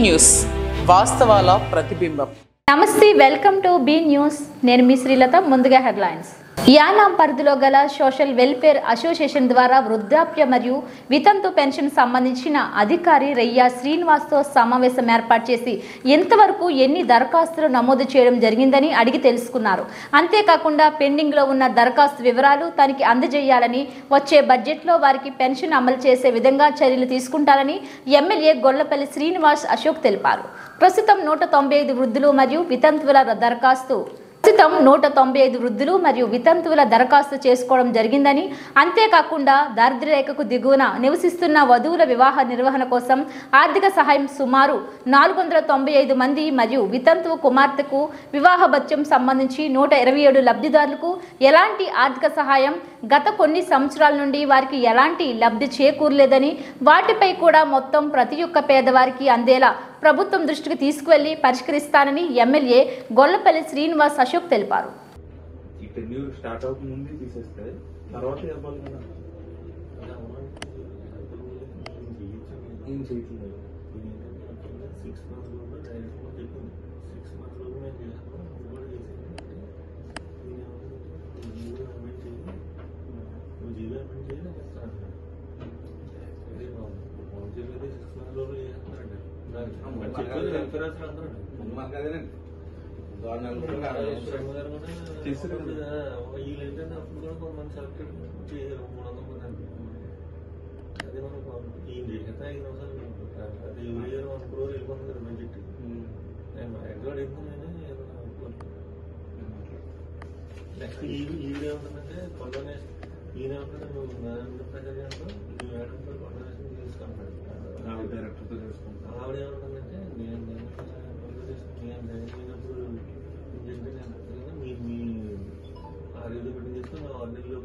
News వాస్తవాల ప్రతిబింబం. నమస్తే, welcome to be news. నేను మీ శ్రీలత. ముందుగా హెడ్లైన్స్. యానాం పరిధిలో గల సోషల్ వెల్ఫేర్ అసోసియేషన్ ద్వారా వృద్ధాప్య మరియు వితంతు పెన్షన్ సంబంధించిన అధికారి రెయ్యా శ్రీనివాస్తో సమావేశం ఏర్పాటు చేసి ఎంతవరకు ఎన్ని దరఖాస్తులు నమోదు చేయడం జరిగిందని అడిగి తెలుసుకున్నారు. అంతేకాకుండా పెండింగ్లో ఉన్న దరఖాస్తు వివరాలు తనకి అందజేయాలని, వచ్చే బడ్జెట్లో వారికి పెన్షన్ అమలు చేసే విధంగా చర్యలు తీసుకుంటారని ఎమ్మెల్యే గొల్లపల్లి శ్రీనివాస్ అశోక్ తెలిపారు. ప్రస్తుతం 195 వృద్ధులు మరియు వితంతువుల దరఖాస్తు చేసుకోవడం జరిగిందని, అంతేకాకుండా దారిద్ర్యరేఖకు దిగువన నివసిస్తున్న వధువుల వివాహ నిర్వహణ కోసం ఆర్థిక సహాయం సుమారు 495 మంది మరియు వితంతువు కుమార్తెకు వివాహ భత్యం సంబంధించి 127 లబ్ధిదారులకు ఎలాంటి ఆర్థిక సహాయం గత కొన్ని సంవత్సరాల నుండి వారికి ఎలాంటి లబ్ధి చేకూరలేదని, వాటిపై కూడా మొత్తం ప్రతి ఒక్క పేదవారికి అందేలా ప్రభుత్వం దృష్టికి తీసుకువెళ్లి పరిష్కరిస్తానని ఎమ్మెల్యే గొల్లపల్లి శ్రీనివాస్ అశోక్ తెలిపారు. నెక్స్ట్ ఈవిడేమంటుందంటే కొల్లనేసి ఈయనేమంటే నువ్వు డైరెక్టర్తో చేసుకుంటాను. ఆవిడ ఏమంటుందంటే నేను అయినప్పుడు మీ 6 ఏళ్ళు పెట్టి చేస్తే నా 6 నెలలు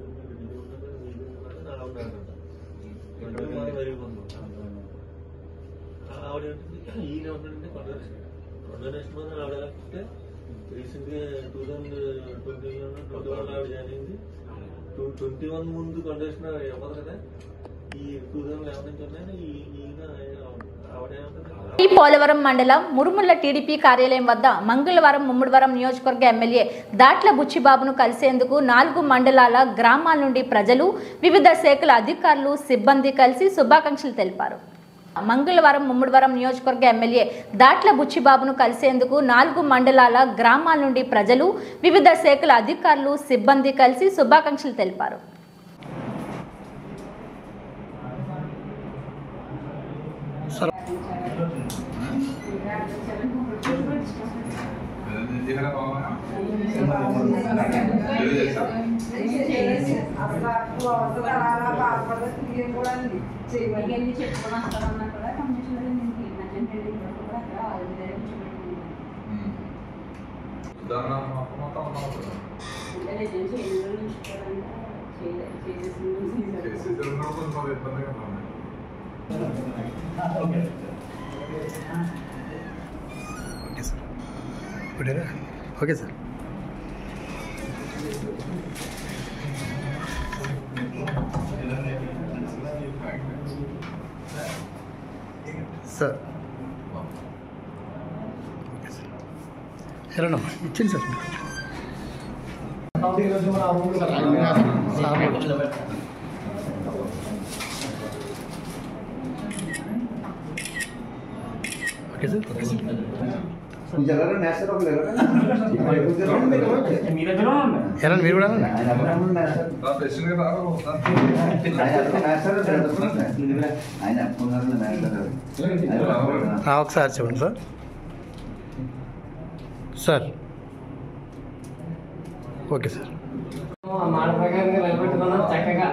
ఆవిడ ఈయన ఉంటుందంటే కొండనేషన్ మీద ఆవిడ లేకపోతే రీసెంట్గా 2021 ఆవిడ జాయిన్ అయింది. 21 ముందు కొండనేషన్ ఇవ్వదు కదా, ఈ 2011 నుంచి ఉన్నాయి. ఈయన పోలవరం మండలం మురుముళ్ల టీడీపీ కార్యాలయం వద్ద మంగళవారం ముమ్మడివరం నియోజకవర్గ ఎమ్మెల్యే దాట్ల బుచ్చిబాబును కలిసేందుకు 4 మండలాల గ్రామాల నుండి ప్రజలు, వివిధ శాఖల అధికారులు, సిబ్బంది కలిసి శుభాకాంక్షలు తెలిపారు. మంగళవారం ముమ్మడివరం నియోజకవర్గ ఎమ్మెల్యే దాట్ల బుచ్చిబాబును కలిసేందుకు 4 మండలాల గ్రామాల నుండి ప్రజలు, వివిధ శాఖల అధికారులు, సిబ్బంది కలిసి శుభాకాంక్షలు తెలిపారు. Okay sir. సార్ ఎలానమ్మా ఇచ్చింది సార్. Okay sir. మీరు కూడా ఒకసారి చెప్పండి సార్. Sir okay sir. మాట ప్రకారంగా నిలబెట్టుకున్నాం చక్కగా.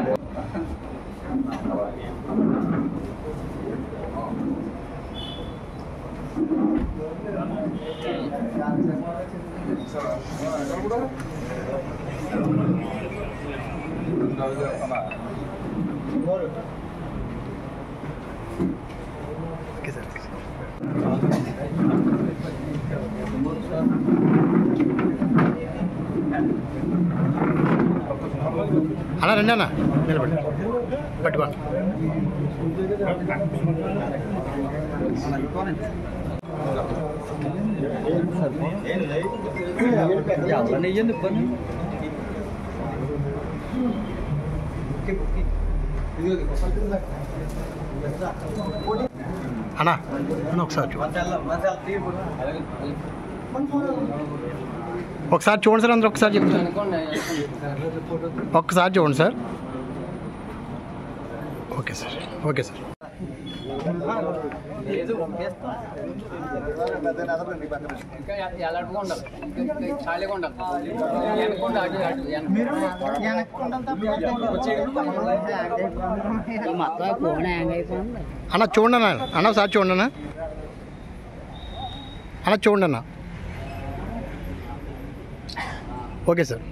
Okay sir. అన్న రండి అన్న నిలబడి పట్టుకోండి. అన్నా అన్న ఒకసారి ఒకసారి చూడండి సార్ అందరూ ఒకసారి చెప్తాను ఒక్కసారి చూడండి sir okay sir okay sir ఎలాంటిగా ఉండాలి ఖాళీగా ఉండాలి అన్న చూడండి అన్న అన్న ఒకసారి చూడండి అన్న అన్న చూడండి అన్న ఓకే సార్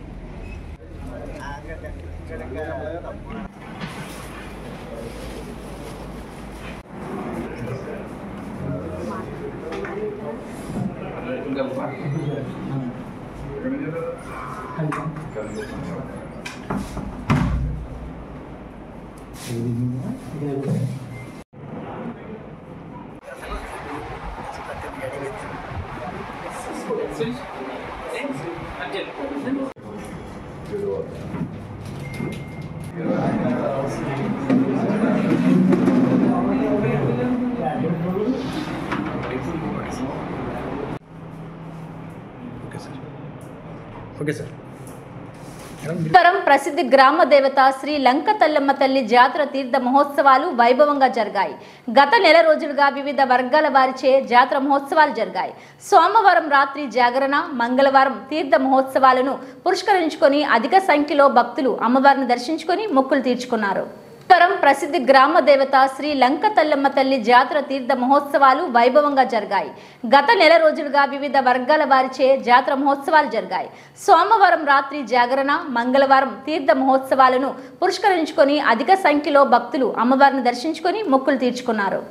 ఓకే సార్ ఉత్తరం ప్రసిద్ధ గ్రామ దేవత శ్రీ లంక తల్లమ్మ తల్లి జాతర తీర్థ మహోత్సవాలు వైభవంగా జరిగాయి. గత నెల రోజులుగా వివిధ వర్గాల వారిచే జాతర మహోత్సవాలు జరిగాయి. సోమవారం రాత్రి జాగరణ, మంగళవారం తీర్థ మహోత్సవాలను పురస్కరించుకొని అధిక సంఖ్యలో భక్తులు అమ్మవారిని దర్శించుకొని మొక్కులు తీర్చుకున్నారు. ఉత్తరం ప్రసిద్ధ గ్రామ దేవత శ్రీ లంక తల్లమ్మ తల్లి జాతర తీర్థ మహోత్సవాలు వైభవంగా జరిగాయి. గత నెల రోజులుగా వివిధ వర్గాల వారిచే జాతర మహోత్సవాలు జరిగాయి. సోమవారం రాత్రి జాగరణ, మంగళవారం తీర్థ మహోత్సవాలను పురస్కరించుకొని అధిక సంఖ్యలో భక్తులు అమ్మవారిని దర్శించుకొని మొక్కులు తీర్చుకున్నారు.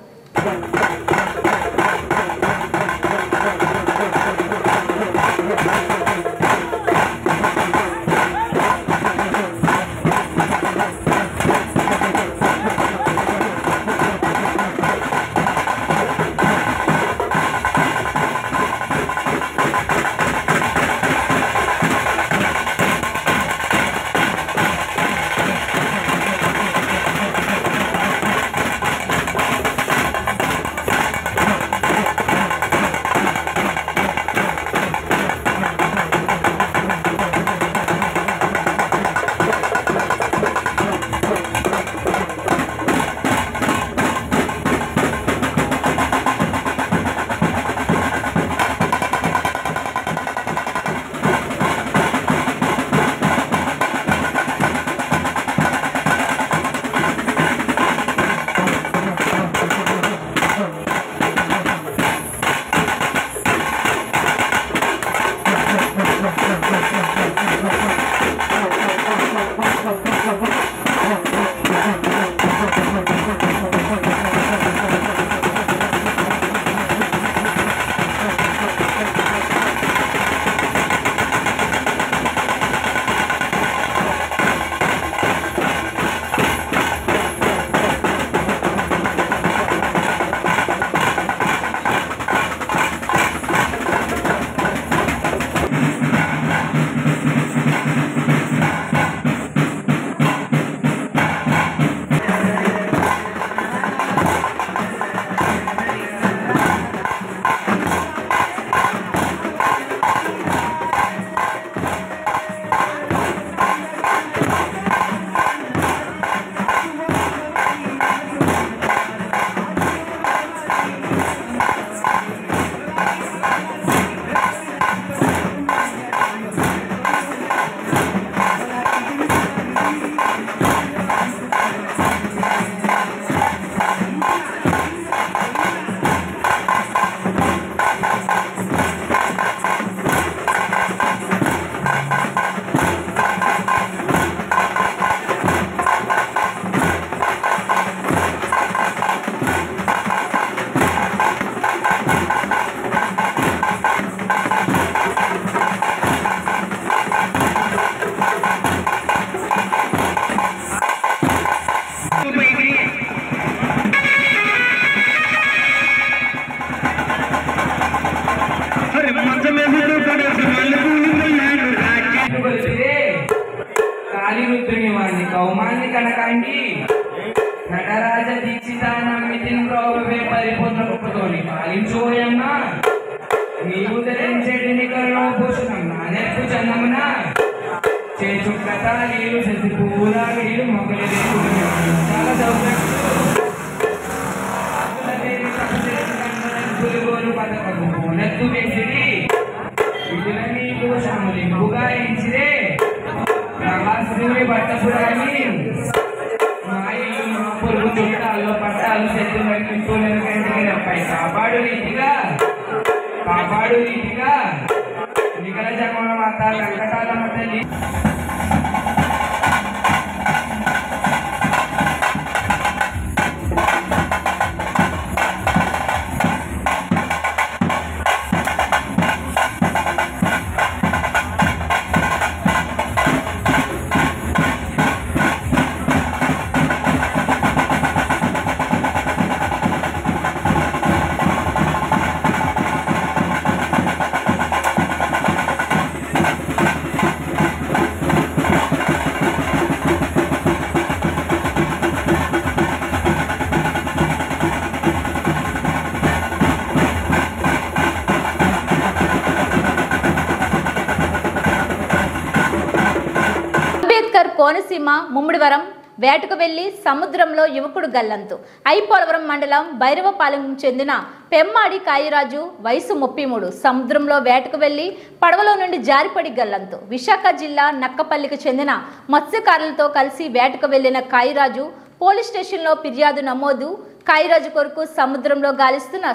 సంగమున చేచుక్కతాలీలు శశి పువ్వులాగిలు మొగలి చాలా సౌకర్యం పథకము నెత్తు వేసిరి విధుల నీకు సములింపుగా ఎంచిరే ప్రభాసుని పట్టపురాని మాయలు మా పొరుగు చుట్టాల్లో పట్టాలు శత్రువులపై కాపాడు రీతిగా నిగల జన్మల మాత వెంకటాలమ్మ తల్లి కోనసీమ ముమ్మిడివరం వేటకు వెళ్లి సముద్రంలో యువకుడు గల్లంతు. ఐపోలవరం మండలం భైరవపాలెం చెందిన పెమ్మాడి కాయిరాజు వయసు 33 సముద్రంలో వేటకు వెళ్లి పడవలో నుండి జారిపడి గల్లంతు. విశాఖ జిల్లా నక్కపల్లికి చెందిన మత్స్యకారులతో కలిసి వేటకు వెళ్లిన కాయిరాజు పోలీస్ స్టేషన్లో ఫిర్యాదు నమోదు. కాయిరాజు కొరకు సముద్రంలో గాలిస్తున్న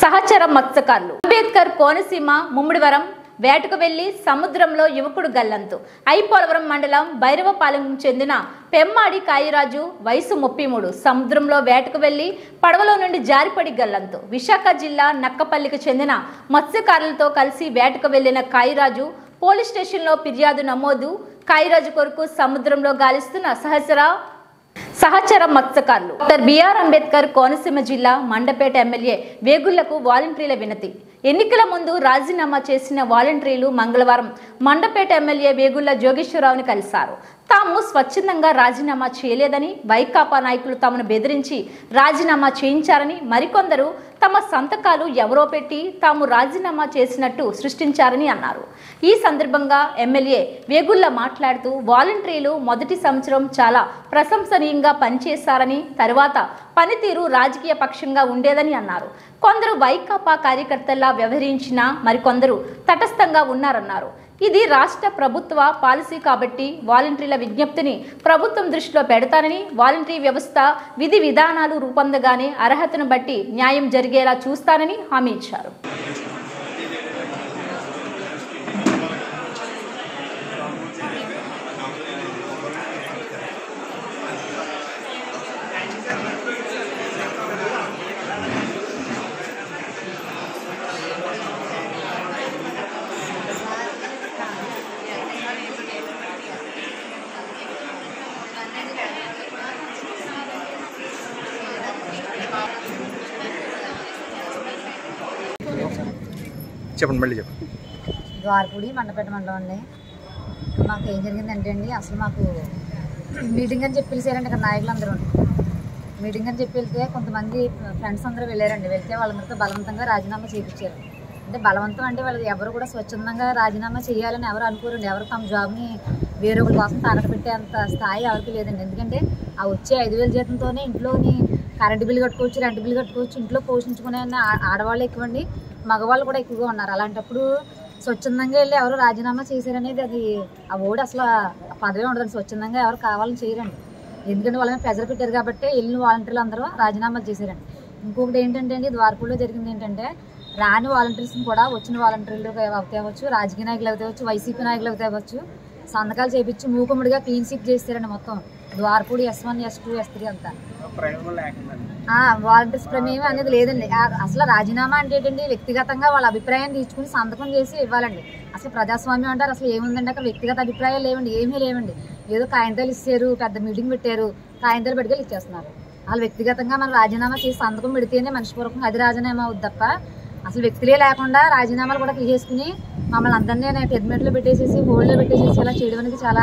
సహచర మత్స్యకారులు. అంబేద్కర్ కోనసీమ ముమ్మిడివరం వేటకు వెళ్లి సముద్రంలో యువకుడు గల్లంతు. ఐపోలవరం మండలం భైరవపాలెం చెందిన పెమ్మాడి కాయిరాజు వయసు 33 సముద్రంలో వేటకు వెళ్లి పడవలో నుండి జారిపడి గల్లంతు. విశాఖ జిల్లా నక్కపల్లికి చెందిన మత్స్యకారులతో కలిసి వేటకు వెళ్లిన కాయిరాజు పోలీస్ స్టేషన్లో ఫిర్యాదు నమోదు. కాయిరాజు కొరకు సముద్రంలో గాలిస్తున్న సహచర మత్స్యకారులు. డాక్టర్ బిఆర్ అంబేద్కర్ కోనసీమ జిల్లా మండపేట ఎమ్మెల్యే వేగుళ్లకు వాలంటీర్ల వినతి. ఎన్నికల ముందు రాజీనామా చేసిన వాలంటీర్లు మంగళవారం మండపేట ఎమ్మెల్యే వేగుళ్ల జోగేశ్వరరావుని కలిశారు. తాము స్వచ్ఛందంగా రాజీనామా చేయలేదని, వైకాపా నాయకులు తమను బెదిరించి రాజీనామా చేయించారని, మరికొందరు తమ సంతకాలు ఎవరో పెట్టి తాము రాజీనామా చేసినట్టు సృష్టించారని అన్నారు. ఈ సందర్భంగా ఎమ్మెల్యే వేగుళ్ల మాట్లాడుతూ వాలంటీర్లు మొదటి సంవత్సరం చాలా ప్రశంసనీయంగా పనిచేశారని, తరువాత పనితీరు రాజకీయ పక్షంగా ఉండేదని అన్నారు. కొందరు వైకాపా కార్యకర్తల్లా వ్యవహరించినా మరికొందరు తటస్థంగా ఉన్నారన్నారు. ఇది రాష్ట్ర ప్రభుత్వ పాలసీ కాబట్టి వాలంటీర్ల విజ్ఞప్తిని ప్రభుత్వం దృష్టిలో పెడతానని, వాలంటీర్ వ్యవస్థ విధి విధానాలు రూపొందగానే అర్హతను బట్టి న్యాయం జరిగేలా చూస్తానని హామీ ఇచ్చారు. చెప్పండి, మళ్ళీ చెప్పండి. ద్వారపూడి మండపేట మండలం అండి. మాకు ఏం జరిగిందంటే అండి, అసలు మాకు మీటింగ్ అని చెప్పి పిలిచారండి. ఇక్కడ నాయకులందరూ మీటింగ్ అని చెప్పి వెళ్తే కొంతమంది ఫ్రెండ్స్ అందరూ వెళ్ళారండి. వెళ్తే వాళ్ళందరితో బలవంతంగా రాజీనామా చేయించారు. అంటే బలవంతం అంటే వాళ్ళు ఎవరు కూడా స్వచ్ఛందంగా రాజీనామా చేయాలని ఎవరు అనుకోరండి. ఎవరు తమ జాబ్ని వేరొకరి కోసం తాకట్టు పెట్టేంత స్థాయి ఎవరికి లేదండి. ఎందుకంటే ఆ వచ్చే 5,000 జీతంతోనే ఇంట్లోని కరెంటు బిల్లు కట్టుకోవచ్చు, రెంట్ బిల్లు కట్టుకోవచ్చు, ఇంట్లో పోషించుకునే ఆడవాళ్ళు ఎక్కువండి, మగవాళ్ళు కూడా ఎక్కువగా ఉన్నారు. అలాంటప్పుడు స్వచ్ఛందంగా వెళ్ళి ఎవరు రాజీనామా చేశారనేది అది ఆ ఓడి అసలు పదవే ఉండదండి. స్వచ్ఛందంగా ఎవరు కావాలని చేయరండి. ఎందుకంటే వాళ్ళని ప్రెజర్ పెట్టారు కాబట్టి వెళ్ళిన వాలంటీర్లు అందరూ రాజీనామాలు చేశారండి. ఇంకొకటి ఏంటంటే అండి, ద్వారపూడిలో జరిగింది ఏంటంటే, రాని వాలంటీర్స్ని కూడా వచ్చిన వాలంటీర్లు అవుతావచ్చు, రాజకీయ నాయకులు అవుతావచ్చు, వైసీపీ నాయకులు అవుతావచ్చు, సంతకాలు చేపించి మూకుముడిగా క్లీన్ స్వీప్ చేస్తారండి. మొత్తం ద్వారపూడి S1, S2, S3 అంతా వాలంటీర్స్ ప్రమేయం అనేది లేదండి. అసలు రాజీనామా అంటే ఏంటండి, వ్యక్తిగతంగా వాళ్ళ అభిప్రాయాన్ని తీసుకుని సంతకం చేసి ఇవ్వాలండి. అసలు ప్రజాస్వామ్యం అంటారు అసలు ఏముందండి, అక్కడ వ్యక్తిగత అభిప్రాయాలు లేవండి, ఏమీ లేవండి. ఏదో కాగితాలు ఇచ్చారు, పెద్ద మీటింగ్ పెట్టారు, కాగితాలు పెట్టుకెళ్ళి ఇచ్చేస్తున్నారు. వాళ్ళు వ్యక్తిగతంగా మనం రాజీనామా చేసి సంతకం పెడితేనే మనిషిపూర్వకంగా అది రాజీనామా అవుద్ది తప్ప అసలు వ్యక్తులే లేకుండా రాజీనామాలు కూడా తీసేసుకుని మమ్మల్ని అందరినీ టెడ్మెంట్లో పెట్టేసేసి హోల్డ్లో పెట్టేసేసి అలా చేయడం అనేది చాలా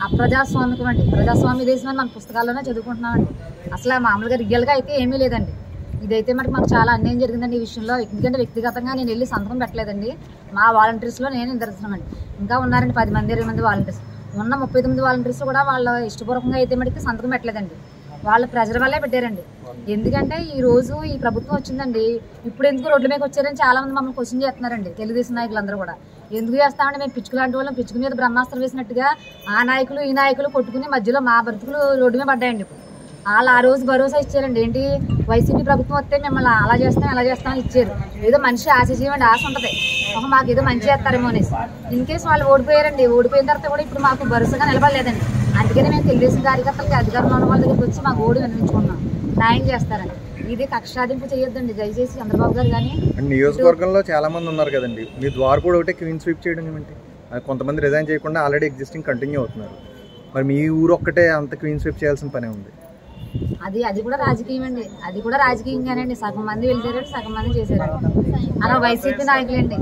అప్రజాస్వామికం అండి. ప్రజాస్వామ్య దేశం అని మన పుస్తకాల్లోనే చదువుకుంటున్నామండి. అసలు మామూలుగా రియల్గా అయితే ఏమీ లేదండి. ఇదైతే మనకి మాకు చాలా అన్యాయం జరిగిందండి ఈ విషయంలో. ఎందుకంటే వ్యక్తిగతంగా నేను వెళ్ళి సంతకం పెట్టలేదండి. మా వాలంటీర్స్లో నేను నిదర్శనమండి. ఇంకా ఉన్నారండి 10 మంది 20 మంది వాలంటీర్స్. ఉన్న 39 వాలంటీర్స్ కూడా వాళ్ళ ఇష్టపూర్వకంగా అయితే మటుకు సంతకం పెట్టలేదండి. వాళ్ళ ప్రెజర్ వల్లే పెట్టారండి. ఎందుకంటే ఈ రోజు ఈ ప్రభుత్వం వచ్చిందండి, ఇప్పుడు ఎందుకు రోడ్ల మీదకి వచ్చారని చాలా మంది మమ్మల్ని క్వశ్చన్ చేస్తున్నారండి. తెలుగుదేశం నాయకులందరూ కూడా ఎందుకు చేస్తామంటే మేము పిచ్చుకు లాంటి వాళ్ళం, పిచ్చుకు మీద బ్రహ్మాస్త్రం వేసినట్టుగా ఆ నాయకులు ఈ నాయకులు కొట్టుకుని మధ్యలో మా బ్రతుకులు రోడ్డు మీద పడ్డాయండి. వాళ్ళు ఆ రోజు భరోసా ఇచ్చారండి. ఏంటి, వైసీపీ ప్రభుత్వం వస్తే మిమ్మల్ని అలా చేస్తాం ఇలా చేస్తామని ఇచ్చారు. ఏదో మనిషి ఆశ చేయండి, ఆశ ఉంటుంది, మాకు ఏదో మంచి చేస్తారేమో అనేసి. ఇన్ కేసు వాళ్ళు ఓడిపోయారండి. ఓడిపోయిన తర్వాత కూడా ఇప్పుడు మాకు భరోసాగా నిలబడలేదండి. అందుకని మేము తెలుగుదేశం కార్యకర్తలకి అధికారంలో ఉన్న వాళ్ళ దగ్గరికి వచ్చి మాకు ఓడి వినిపించుకున్నాం, న్యాయం చేస్తారండి. ఇది కక్షాదింపు చేయొద్దండి దయచేసి చంద్రబాబు గారు. కానీ నియోజకవర్గంలో చాలా మంది ఉన్నారు కదండి, మీ ద్వారా కూడా ఒకటే క్లీన్ స్వీప్ చేయడం ఏమంటే కొంతమంది రిజైన్ చేయకుండా ఆల్రెడీ ఎగ్జిస్టింగ్ కంటిన్యూ అవుతున్నారు. మరి మీ ఊరు ఒక్కటే అంత క్లీన్ స్వీప్ చేయాల్సిన పనే ఉంది. అది కూడా రాజకీయం అండి. అది కూడా రాజకీయంగానండి. సగం మంది వెళ్తారండి, సగం మంది చేశారండి. అలా వైసీపీ నాయకులండి.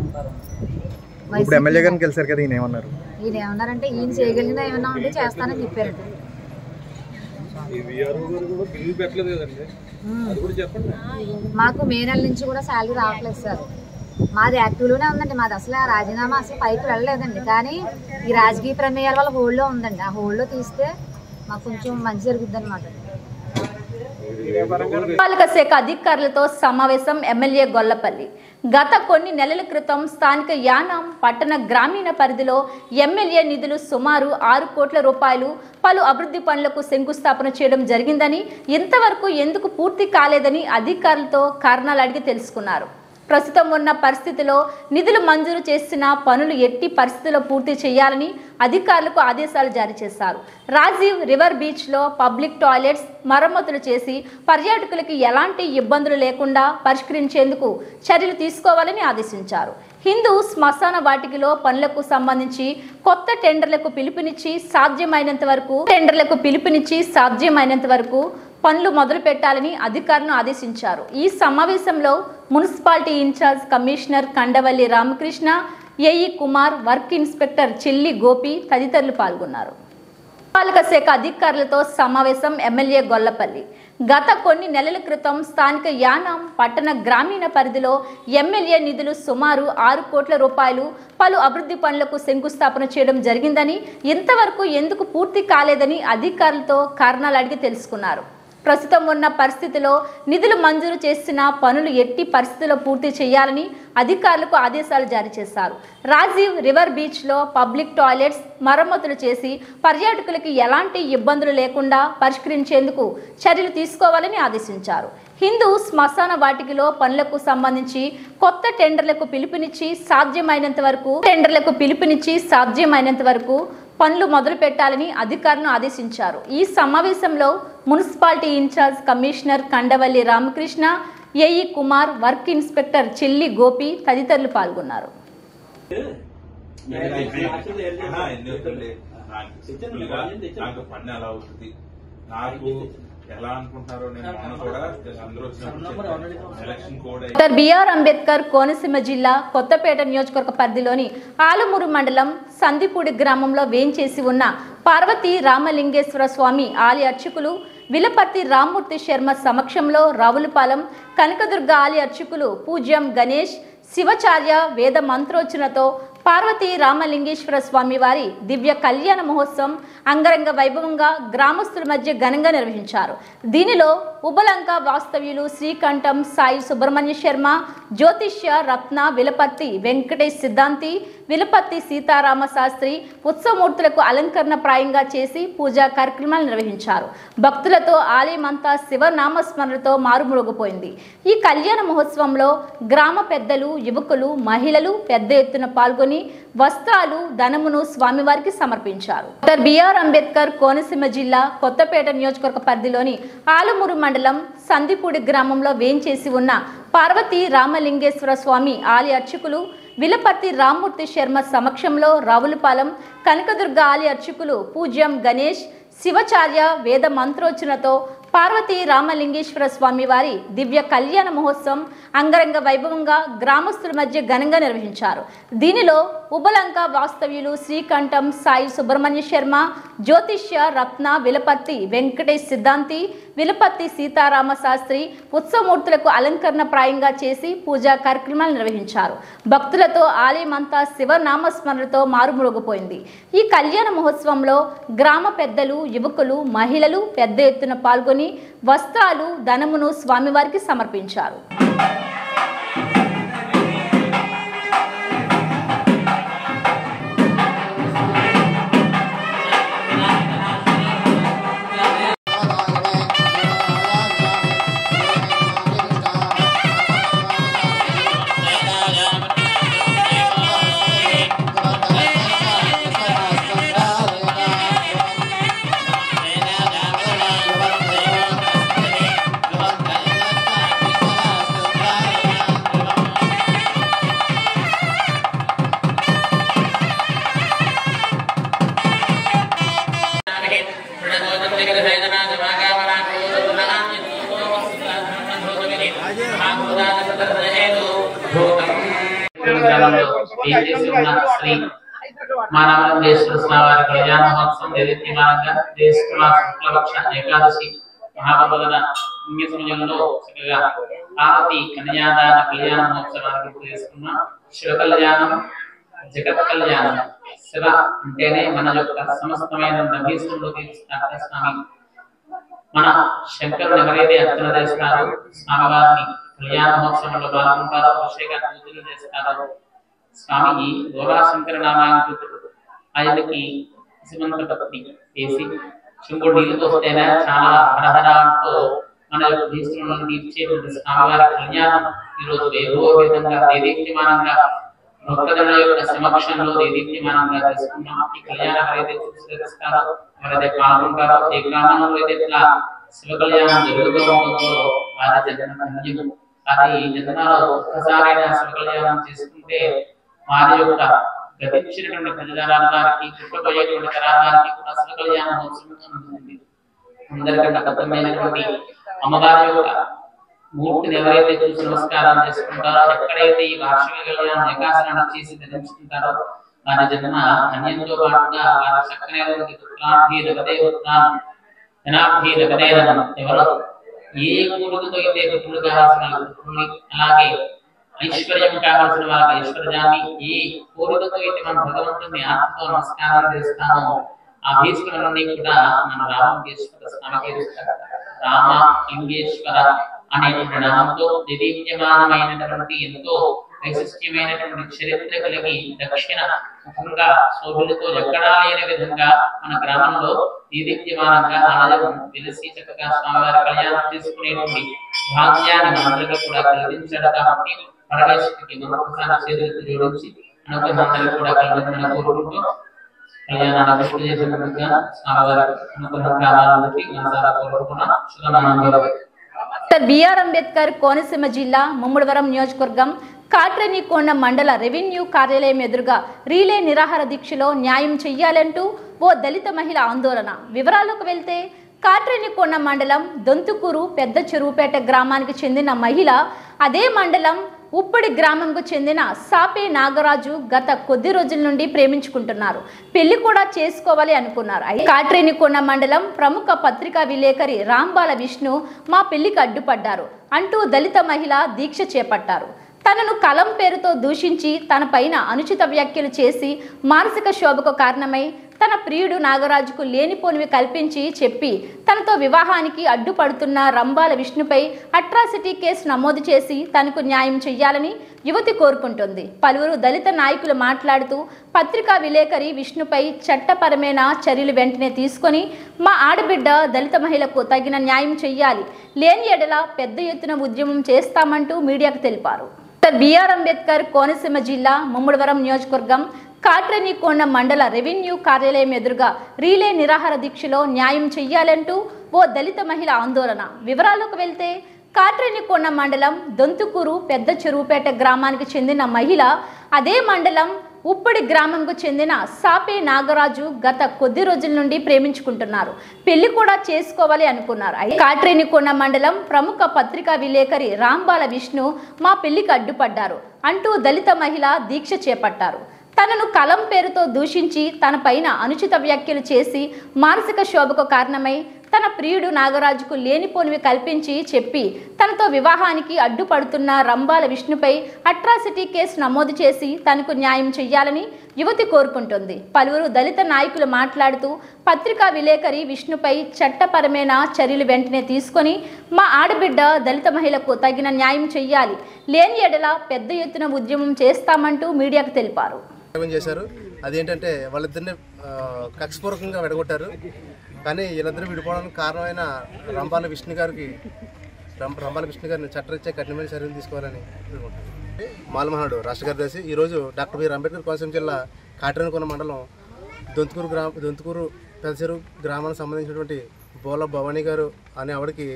ఇప్పుడు ఎమ్మెల్యే గారిని కలిసారు కదా, ఈయన ఏమన్నారు? ఈయన ఏమన్నారంటే ఈయన చేయగలిగినా ఏమన్నా ఉంటే చేస్తానని చెప్పారండి. మాకు మే నెల నుంచి కూడా శాలరీ రావట్లేదు సార్. మాది యాక్టివ్లోనే ఉందండి. మాది అసలు రాజీనామా అసలు పైకి వెళ్ళలేదండి. కానీ ఈ రాజకీయ ప్రమేయాల వల్ల హోల్డ్లో ఉందండి. ఆ హోల్డ్లో తీస్తే మాకు కొంచెం మంచి జరుగుద్ది అనమాట. పాలక శాఖ అధికారులతో సమావేశం ఎమ్మెల్యే గొల్లపల్లి. గత కొన్ని నెలల క్రితం స్థానిక యానాం పట్టణ గ్రామీణ పరిధిలో ఎమ్మెల్యే నిధులు సుమారు 6 కోట్ల రూపాయలు పలు అభివృద్ధి పనులకు శంకుస్థాపన చేయడం జరిగిందని, ఇంతవరకు ఎందుకు పూర్తి కాలేదని అధికారులతో కారణాలు అడిగి తెలుసుకున్నారు. ప్రస్తుతం ఉన్న పరిస్థితిలో నిధులు మంజూరు చేసిన పనులు ఎట్టి పరిస్థితుల్లో పూర్తి చేయాలని అధికారులకు ఆదేశాలు జారీ చేశారు. రాజీవ్ రివర్ బీచ్లో పబ్లిక్ టాయిలెట్స్ మరమ్మతులు చేసి పర్యాటకులకి ఎలాంటి ఇబ్బందులు లేకుండా పరిష్కరించేందుకు చర్యలు తీసుకోవాలని ఆదేశించారు. హిందూ శ్మశాన వాటికలో పనులకు సంబంధించి కొత్త టెండర్లకు పిలుపునిచ్చి సాధ్యమైనంత వరకు పనులు మొదలు పెట్టాలని అధికారులను ఆదేశించారు. ఈ సమావేశంలో municipality in charge commissioner Kandavalli Ramakrishna, AE Kumar, work inspector Chilli Gopi తదితరులు పాల్గొన్నారు. పాలక శాఖ అధికారులతో సమావేశం ఎమ్మెల్యే గొల్లపల్లి. గత కొన్ని నెలల క్రితం స్థానిక యానాం పట్టణ గ్రామీణ పరిధిలో ఎమ్మెల్యే నిధులు సుమారు 6 కోట్ల రూపాయలు పలు అభివృద్ధి పనులకు శంకుస్థాపన చేయడం జరిగిందని, ఇంతవరకు ఎందుకు పూర్తి కాలేదని అధికారులతో కారణాలు అడిగి తెలుసుకున్నారు. ప్రస్తుతం ఉన్న పరిస్థితిలో నిధులు మంజూరు చేసిన పనులు ఎట్టి పరిస్థితుల్లో పూర్తి చేయాలని అధికారులకు ఆదేశాలు జారీ చేశారు. రాజీవ్ రివర్ బీచ్లో పబ్లిక్ టాయిలెట్స్ మరమ్మతులు చేసి పర్యాటకులకి ఎలాంటి ఇబ్బందులు లేకుండా పరిష్కరించేందుకు చర్యలు తీసుకోవాలని ఆదేశించారు. హిందూ శ్మశాన వాటికలో పనులకు సంబంధించి కొత్త టెండర్లకు పిలుపునిచ్చి సాధ్యమైనంత వరకు పనులు మొదలు పెట్టాలని అధికారులను ఆదేశించారు. ఈ సమావేశంలో municipality in charge commissioner Kandavalli Ramakrishna, AE Kumar, work inspector Chilli Gopi తదితరులు పాల్గొన్నారు. డాక్టర్ బిఆర్ అంబేద్కర్ కోనసీమ జిల్లా కొత్తపేట నియోజకవర్గ పరిధిలోని ఆలమూరు మండలం సందిపూడి గ్రామంలో వేంచేసి ఉన్న పార్వతీ రామలింగేశ్వర స్వామి ఆలయ అర్చకులు విలపర్తి రామ్మూర్తి శర్మ సమక్షంలో రావులపాలెం కనకదుర్గ ఆలయ అర్చకులు పూజ్యం గణేష్ శివచార్య వేద మంత్రోచ్చనతో పార్వతీ రామలింగేశ్వర స్వామి వారి దివ్య కళ్యాణ మహోత్సవం అంగరంగ వైభవంగా గ్రామస్తుల మధ్య ఘనంగా నిర్వహించారు. దీనిలో ఉబలంక వాస్తవ్యులు శ్రీకంఠం సాయి సుబ్రహ్మణ్య శర్మ, జ్యోతిష్య రత్న, విలపర్తి వెంకటేష్ సిద్ధాంతి, విలపర్తి సీతారామ శాస్త్రి ఉత్సవమూర్తులకు అలంకరణ ప్రాయంగా చేసి పూజా కార్యక్రమాలు నిర్వహించారు. భక్తులతో ఆలయమంతా శివనామస్మరణతో మారుమోగిపోయింది. ఈ కళ్యాణ మహోత్సవంలో గ్రామ పెద్దలు, యువకులు, మహిళలు పెద్ద ఎత్తున పాల్గొని వస్త్రాలు, ధనమును స్వామివారికి సమర్పించారు. డాక్టర్ బిఆర్ అంబేద్కర్ కోనసీమ జిల్లా కొత్తపేట నియోజకవర్గ పరిధిలోని ఆలమూరు మండలం సందిపూడి గ్రామంలో వేంచేసి ఉన్న పార్వతీ రామలింగేశ్వర స్వామి ఆలయ అర్చకులు విలపర్తి రామ్మూర్తి శర్మ సమక్షంలో రావులపాలెం కనకదుర్గ ఆలయ అర్చకులు పూజ్యం గణేష్ శివచార్య వేద మంత్రోచ్చనతో పార్వతీ రామలింగేశ్వర స్వామి వారి దివ్య కళ్యాణ మహోత్సవం అంగరంగ వైభవంగా గ్రామస్తుల మధ్య ఘనంగా నిర్వహించారు. దీనిలో ఉబలంక వాస్తవ్యులు శ్రీకంఠం సాయి సుబ్రహ్మణ్య శర్మ, జ్యోతిష్య రత్న విలపత్తి వెంకటేష్ సిద్ధాంతి, విలపత్తి సీతారామ శాస్త్రి ఉత్సవమూర్తులకు అలంకరణ ప్రాయంగా చేసి పూజా కార్యక్రమాలు నిర్వహించారు. భక్తులతో ఆలయమంతా శివనామస్మరణతో మారుమోగిపోయింది. ఈ కళ్యాణ మహోత్సవంలో గ్రామ పెద్దలు, యువకులు, మహిళలు పెద్ద ఎత్తున పాల్గొని వస్త్రాలు, ధనమును స్వామివారికి సమర్పించారు. శ్రీ మానవేశ్వర స్వామి కళ్యాణ మహోత్సవం దేదీప్యమానంగా శుక్లపక్ష ఏకాదశి మహాపర్వదిన పుణ్య సమయంలో చక్కగా పార్వతి కన్యాదాన కళ్యాణ మహోత్సవానికి గుర్తు చేసుకున్నాం. శివ కళ్యాణం, జగత్ కళ్యాణం. శివ అంటేనే మన యొక్క సమస్తమైన నభీసులో తీర్చుతారు స్వామి. మన శంకరుని ఎవరైతే అర్చన చేస్తారో స్వామివారిని కళ్యాణ మహోత్సవంలో పాల్గొంటారో, అభిషేక పూజలు చేస్తారో స్వామికి గోరాశంకర నామాంకితుడు. ఆయనకి సిమంత భక్తి చేసి చెంబుడు నీళ్ళతో వస్తేనే చాలా హరహరాలతో మన యొక్క భీష్ములను తీర్చేటువంటి స్వామివారి కళ్యాణం ఈరోజు వైభవోపేతంగా దేదీప్యమానంగా భక్తుల యొక్క సమక్షంలో దేదీప్యమానంగా చేసుకున్నాం. ఈ కళ్యాణం ఎవరైతే చూస్తారో, ఎవరైతే పాల్గొంటారో, ఏ గ్రామంలో అయితే ఇట్లా శివ కళ్యాణం జరుగుతూ ఉంటుందో వారి జన్మ. అది జన్మలో ఒక్కసారైనా శివ కళ్యాణం చేసుకుంటే వారి యొక్క గతించినటువంటి ప్రజారాల వారికి, పుట్టబోయేటువంటి తరాల వారికి కూడా శివ కళ్యాణ మహోత్సవం ఉంటుంది. అందరికంటే అద్భుతమైనటువంటి అమ్మవారి యొక్క మూర్తిని ఎవరైతే చూసి నమస్కారం చేసుకుంటారో, ఎక్కడైతే ఈ వార్షిక కళ్యాణం ఏకాశనం చేసి ధరించుకుంటారో వారి జన్మ అన్యంతో పాటుగా వారి చక్కనైనటువంటి ఎవరో ఏ కోరికతో అయితే పుత్రుడు కావాల్సిన అలాగే ఐశ్వర్యం కావాల్సిన వాళ్ళకి ఐశ్వర్యాన్ని, ఏ కోరికతో అయితే మనం భగవంతుని ఆత్మతో నమస్కారం చేస్తామో ఆ భీష్ములన్నీ కూడా మన రామలింగేశ్వర స్వామికి రామ లింగేశ్వర అనేటువంటి నామంతో దేదీప్యమానమైనటువంటి ఎంతో వైశిష్ట్యమైనటువంటి చరిత్ర కలిగి దక్షిణ ముఖంగా శోభులతో ఎక్కడా లేని విధంగా మన గ్రామంలో దేదీప్యమానంగా ఆలయం వెలిసి చక్కగా స్వామివారి కళ్యాణం చేసుకునేటువంటి భాగ్యాన్ని మనందరికీ కూడా కలిగించాడు. కాబట్టి పరమేశ్వరికి మరొకసారి చేతులు జోడించి అనుగ్రహాన్ని కూడా కలగాలని కోరుకుంటూ కళ్యాణాన్ని పూర్తి చేసినట్టుగా స్వామివారి అనుగ్రహం కావాలని మనసారా కోరుకుంటున్నాం. శుభనామాలు. బిఆర్ అంబేద్కర్ కోనసీమ జిల్లా ముమ్మడివరం నియోజకవర్గం కాట్రేనికోండ మండల రెవెన్యూ కార్యాలయం ఎదురుగా రీలే నిరాహార దీక్షలో న్యాయం చెయ్యాలంటూ ఓ దళిత మహిళ ఆందోళన. వివరాలకు వెళ్తే కాట్రేనికోండ మండలం దొంతుకూరు పెద్ద చెరువుపేట గ్రామానికి చెందిన మహిళ అదే మండలం ఉప్పడి గ్రామంకు చెందిన సాపే నాగరాజు గత కొద్ది రోజుల నుండి ప్రేమించుకుంటున్నారు. పెళ్లి కూడా చేసుకోవాలి అనుకున్నారు. కాట్రేనికోండ మండలం ప్రముఖ పత్రికా విలేకరి రాంబాల విష్ణు మా పెళ్లికి అడ్డుపడ్డారు అంటూ దళిత మహిళ దీక్ష చేపట్టారు. తనను కలం పేరుతో దూషించి తన పైన అనుచిత వ్యాఖ్యలు చేసి మానసిక శోభకు కారణమై తన ప్రియుడు నాగరాజుకు లేనిపోనివి కల్పించి చెప్పి తనతో వివాహానికి అడ్డుపడుతున్న రంబాల విష్ణుపై అట్రాసిటీ కేసు నమోదు చేసి తనకు న్యాయం చెయ్యాలని యువతి కోరుకుంటుంది. పలువురు దళిత నాయకులు మాట్లాడుతూ పత్రికా విలేకరి విష్ణుపై చట్టపరమైన చర్యలు వెంటనే తీసుకొని మా ఆడబిడ్డ దళిత మహిళకు తగిన న్యాయం చెయ్యాలి, లేని ఎడల పెద్ద ఎత్తున ఉద్యమం చేస్తామంటూ మీడియాకు తెలిపారు. బిఆర్ అంబేద్కర్ కోనసీమ జిల్లా ముమ్మడివరం నియోజకవర్గం కాట్రేనికోండ మండల రెవెన్యూ కార్యాలయం ఎదురుగా రీలే నిరాహార దీక్షలో న్యాయం చెయ్యాలంటూ ఓ దళిత మహిళ ఆందోళన. వివరాలకు వెళ్తే కాట్రేనికోండ మండలం దొంతుకూరు పెద్ద చెరువుపేట గ్రామానికి చెందిన మహిళ అదే మండలం ఉప్పడి గ్రామంకు చెందిన సాపే నాగరాజు గత కొద్ది రోజుల నుండి ప్రేమించుకుంటున్నారు. పెళ్లి కూడా చేసుకోవాలి అనుకున్నారు. కాట్రేనికొండ మండలం ప్రముఖ పత్రికా విలేకరి రాంబాల విష్ణు మా పెళ్లికి అడ్డుపడ్డారు అంటూ దళిత మహిళ దీక్ష చేపట్టారు. తనను కలం పేరుతో దూషించి తన పైన అనుచిత వ్యాఖ్యలు చేసి మానసిక శోభకు కారణమై తన ప్రియుడు నాగరాజుకు లేనిపోనివి కల్పించి చెప్పి తనతో వివాహానికి అడ్డుపడుతున్న రంబాల విష్ణుపై అట్రాసిటీ కేసు నమోదు చేసి తనకు న్యాయం చేయాలని యువతి కోరుకుంటుంది. పలువురు దళిత నాయకులు మాట్లాడుతూ పత్రికా విలేకరి విష్ణుపై చట్టపరమైన చర్యలు వెంటనే తీసుకొని మా ఆడబిడ్డ దళిత మహిళకు తగిన న్యాయం చేయాలి, లేని ఎడల పెద్ద ఎత్తున ఉద్యమం చేస్తామంటూ మీడియాకు తెలిపారు. చేశారు అదేంటంటే వాళ్ళిద్దరిని కక్షపూర్వకంగా విడగొట్టారు. కానీ వీళ్ళిద్దరూ విడిపోవడానికి కారణమైన రంబాల విష్ణు గారిని చట్టరీత్యా కఠినమైన చర్యలు తీసుకోవాలని మాలమహాడు రాష్ట్ర కార్యదర్శి ఈరోజు డాక్టర్ బిఆర్ అంబేద్కర్ కోనసీమ జిల్లా కాట్రేనికొండ మండలం దొంతుకూరు పెదచెరువు గ్రామానికి సంబంధించినటువంటి బోల భవానీ గారు అనే ఆవిడకి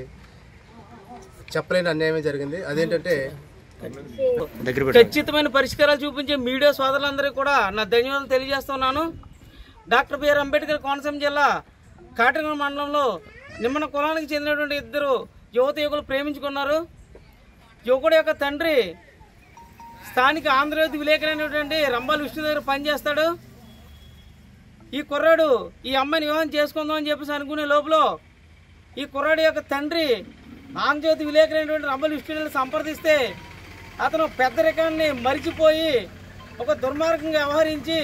చెప్పలేని అన్యాయమే జరిగింది. అదేంటంటే ఖచ్చితమైన పరిష్కారాలు చూపించే మీడియా సోదరులందరికీ కూడా నా ధన్యవాదాలు తెలియజేస్తున్నాను. డాక్టర్ బిఆర్ అంబేద్కర్ కోనసీమ జిల్లా కాట్రేనికొండ మండలంలో నిమ్మన కులానికి చెందినటువంటి ఇద్దరు యువకులు ప్రేమించుకున్నారు. యువకుడు యొక్క తండ్రి స్థానిక ఆంధ్రజ్యోతి విలేకరైనటువంటి రంబాల విష్ణు దగ్గర పనిచేస్తాడు. ఈ కుర్రాడు ఈ అమ్మాయిని వివాహం చేసుకుందాం అని చెప్పేసి అనుకునే లోపల ఈ కుర్రాడు యొక్క తండ్రి ఆంధ్రజ్యోతి విలేకరైనటువంటి రంబాల విష్ణుని సంప్రదిస్తే అతను పెద్దరికాన్ని మరిచిపోయి ఒక దుర్మార్గంగా వ్యవహరించి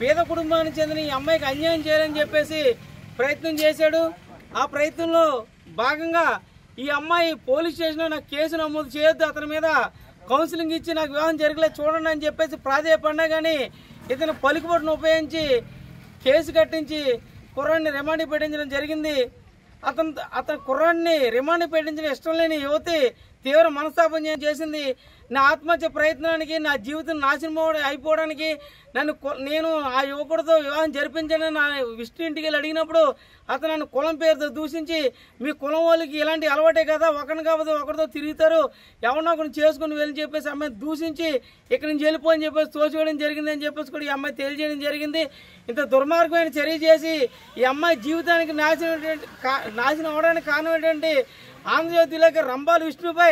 పేద కుటుంబానికి చెందిన ఈ అమ్మాయికి అన్యాయం చేయాలని చెప్పేసి ప్రయత్నం చేశాడు. ఆ ప్రయత్నంలో భాగంగా ఈ అమ్మాయి పోలీస్ స్టేషన్లో నాకు కేసు నమోదు చేయొద్దు, అతని మీద కౌన్సిలింగ్ ఇచ్చి నాకు వివాహం జరగలేదు చూడండి అని చెప్పేసి ప్రాధేయపడినా కానీ ఇతను పలుకుబడిని ఉపయోగించి కేసు కట్టించి కుర్రాడిని రిమాండ్ పెట్టించడం జరిగింది. అతను కుర్రాడిని రిమాండ్ పెట్టించిన ఇష్టం లేని యువతి తీవ్ర మనస్తాపం చేసింది. నా ఆత్మహత్య ప్రయత్నానికి, నా జీవితం నాశనం అయిపోవడానికి నేను ఆ యువకుడితో వివాహం జరిపించానని నా విష్ణు ఇంటికి వెళ్ళి అడిగినప్పుడు అతను నన్ను కులం పేరుతో దూషించి మీ కులం వాళ్ళకి ఇలాంటి అలవాటే కదా, ఒకరిని కాకపోతే ఒకరితో తిరుగుతారు, ఎవరినో ఒకరిని చేసుకుని వెళ్ళి చెప్పేసి అమ్మాయి దూషించి ఇక్కడి నుంచి వెళ్ళిపోని చెప్పేసి తోచివేయడం జరిగింది అని చెప్పేసి కూడా ఈ అమ్మాయి తెలియజేయడం జరిగింది. ఇంత దుర్మార్గమైన చర్య చేసి ఈ అమ్మాయి జీవితానికి నాశనం అవడానికి కారణం ఏంటంటే ఆంధ్రజ్యోతిలోకి రంబాల విష్ణుపై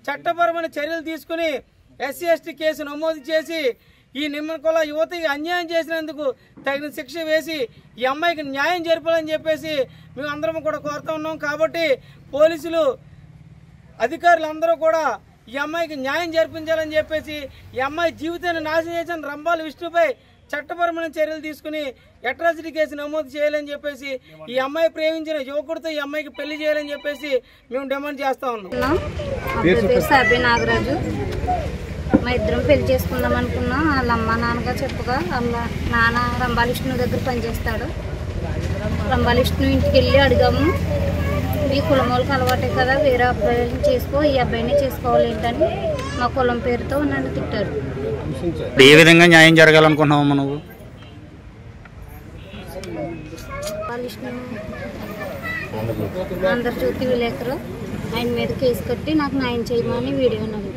చట్టపరమైన చర్యలు తీసుకుని ఎస్సీ ఎస్టీ కేసు నమోదు చేసి ఈ నిమ్మకుల యువతికి అన్యాయం చేసినందుకు తగిన శిక్ష వేసి ఈ అమ్మాయికి న్యాయం జరపాలని చెప్పేసి మేము అందరం కూడా కోరుతా ఉన్నాం. కాబట్టి పోలీసులు అధికారులందరూ కూడా ఈ అమ్మాయికి న్యాయం జరిపించాలని చెప్పేసి ఈ అమ్మాయి జీవితాన్ని నాశనం చేసిన రంబాల విష్ణుపై చట్టపరమైన చర్యలు తీసుకుని అట్రాసిటీ కేసు నమోదు చేయాలని చెప్పేసి ఈ అమ్మాయి ప్రేమించిన యువకుడితో ఈ అమ్మాయికి పెళ్లి చేయాలని చెప్పేసి మేము డిమాండ్ చేస్తా ఉన్నాం. సాపే నాగరాజు మా ఇద్దరం పెళ్లి చేసుకుందాం అనుకున్నాం. వాళ్ళ అమ్మ నాన్నగా చెప్పగా నాన్న రంబాల విష్ణు దగ్గర పనిచేస్తాడు. రంబాల విష్ణు ఇంటికి వెళ్ళి అడిగాము, మీ కులం వాళ్ళకి అలవాటే కదా, వేరే అబ్బాయిని చేసుకో, ఈ అబ్బాయిని చేసుకోవాలి ఏంటని మా కులం పేరుతో నన్ను తిట్టారు. ఏ విధంగా న్యాయం జరగాలనుకున్నావు నువ్వు? విష్ణు ఆంధ్రజ్యోతి విలేకరు ఆయన మీద కేసు కట్టి నాకు న్యాయం చేయమని వీడియో నడుగు.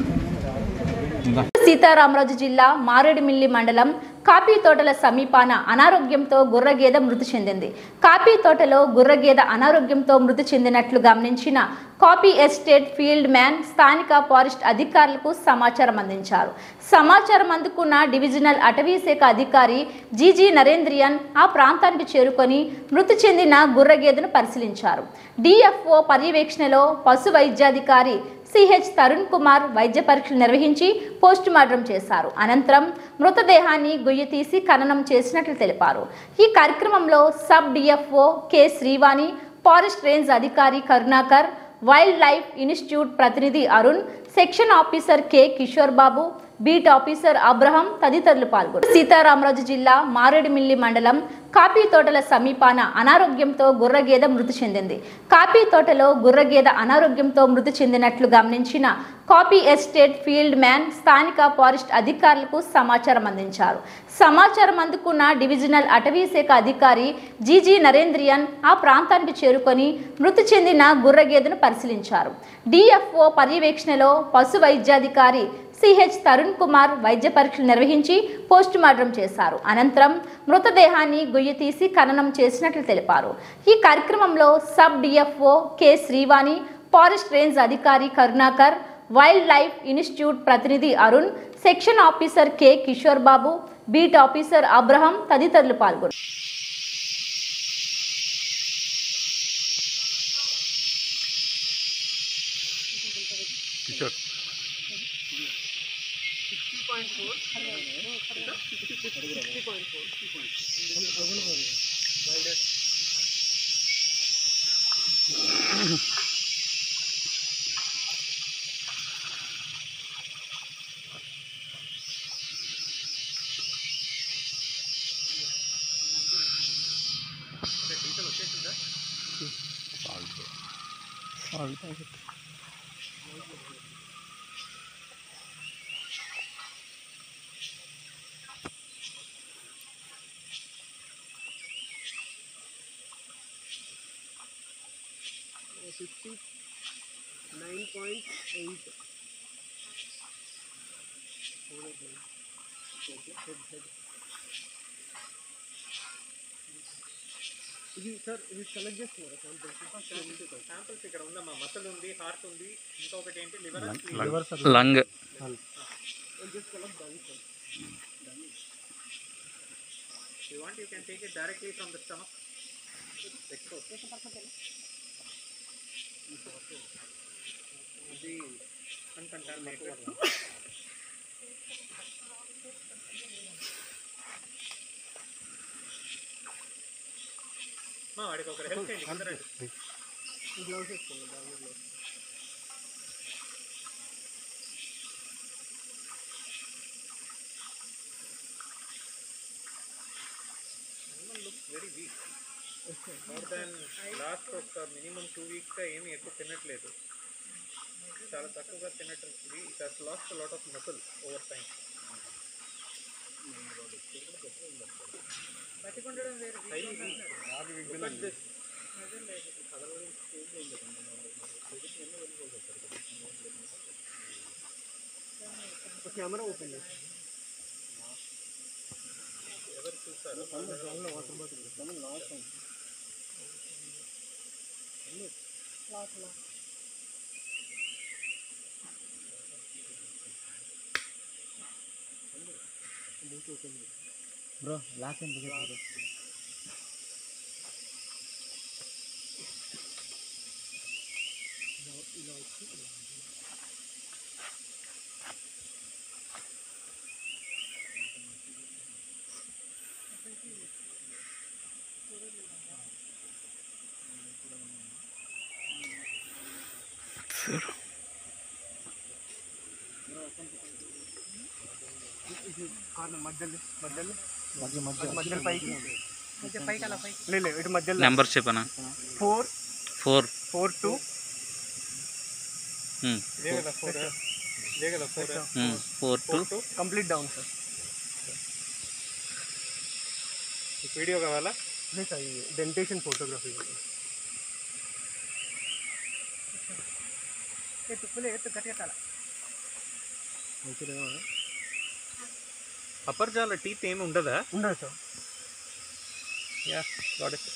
సీతారామరాజు జిల్లా మారేడుమిల్లి మండలం కాఫీ తోటల సమీపాన అనారోగ్యంతో గుర్రగేద మృతి చెందింది. కాఫీ తోటలో గుర్రగేద అనారోగ్యంతో మృతి చెందినట్లు గమనించిన కాఫీ ఎస్టేట్ ఫీల్డ్ మ్యాన్ స్థానిక ఫారెస్ట్ అధికారులకు సమాచారం అందించారు. సమాచారం అందుకున్న డివిజనల్ అటవీ శాఖ అధికారి జీజీ నరేంద్రియన్ ఆ ప్రాంతానికి చేరుకొని మృతి చెందిన గుర్రగేదను పరిశీలించారు. డిఎఫ్ఓ పర్యవేక్షణలో పశు వైద్యాధికారి సిహెచ్ తరుణ్ కుమార్ వైద్య పరీక్షలు నిర్వహించి పోస్టుమార్టం చేశారు. అనంతరం మృతదేహాన్ని గొయ్యి తీసి ఖననం చేసినట్లు తెలిపారు. ఈ కార్యక్రమంలో sub DFO K Srivani, forest range అధికారి కరుణాకర్, వైల్డ్ లైఫ్ ఇన్స్టిట్యూట్ ప్రతినిధి Arun, section officer K Kishore Babu, beat officer Abraham తదితరులు పాల్గొన్నారు. సీతారామరాజు జిల్లా మారేడుమిల్లి మండలం కాఫీ తోటల సమీపాన అనారోగ్యంతో గుర్రగేద మృతి చెందింది. కాఫీ తోటలో గుర్రగేద అనారోగ్యంతో మృతి చెందినట్లు గమనించిన కాఫీ ఎస్టేట్ ఫీల్డ్ మ్యాన్ స్థానిక ఫారెస్ట్ అధికారులకు సమాచారం అందించారు. సమాచారం అందుకున్న డివిజనల్ అటవీ శాఖ అధికారి జీజీ నరేంద్రియన్ ఆ ప్రాంతానికి చేరుకొని మృతి చెందిన గుర్రగేదను పరిశీలించారు. డిఎఫ్ఓ పర్యవేక్షణలో పశు వైద్యాధికారి సిహెచ్ తరుణ్ కుమార్ వైద్య పరీక్షలు నిర్వహించి పోస్ట్ మార్టం చేశారు. అనంతరం మృతదేహాన్ని గొయ్యి తీసి ఖననం చేసినట్లు తెలిపారు. ఈ కార్యక్రమంలో sub DFO K Srivani, forest range అధికారి కరుణాకర్, వైల్డ్ లైఫ్ ఇన్స్టిట్యూట్ ప్రతినిధి Arun, section officer K Kishore Babu, beat officer Abraham తదితరులు పాల్గొన్నారు. ఇది సార్ ఇది కలెక్ట్ చేస్తున్నారు శాంపిల్స్ ఇక్కడ ఉందమ్మా. మసల్ ఉంది, హార్ట్ ఉంది, ఇంకొకటి ఏంటి liver lung. You want, you can take it directly from the stomach. ఇది uncontaminated. మా వాడికి ఒకరు హెల్ప్ చేయండి. గ్లౌస్ వేసుకోండి. looks very weak. More than last ఒక minimum 2 weeks గా ఏమీ ఎక్కువ తినట్లేదు. చాలా తక్కువగా తినట్లేదు. It has lost a lot of muscle over time. పట్టుకుండడం వేరు. కెమెరా ఓపెన్ చేసి ఎవరు చూస్తారు? Water bottle last bro last time number చెప్పనా? 442 కంప్లీట్ డౌన్ సార్. వీడియో కావాలా? Dentition photography. అప్పర్ జాల టీత్ ఏమి ఉండదా? ఉండదు sir. Yeah got it.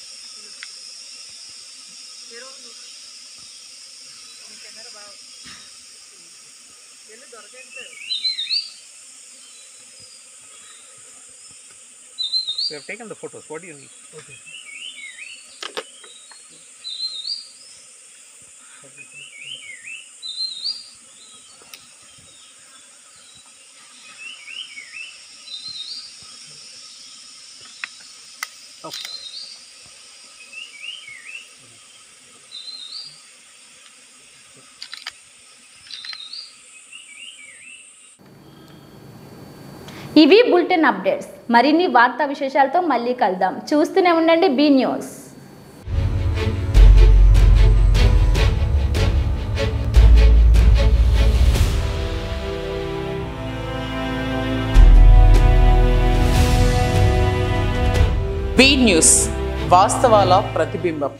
We have taken the photos. What do you need? Okay. ఇవి బులెటిన్ అప్డేట్స్. మరిన్ని వార్తా విశేషాలతో మళ్ళీ కలుద్దాం. చూస్తూనే ఉండండి బీ న్యూస్. బీ న్యూస్, వాస్తవాల ప్రతిబింబం.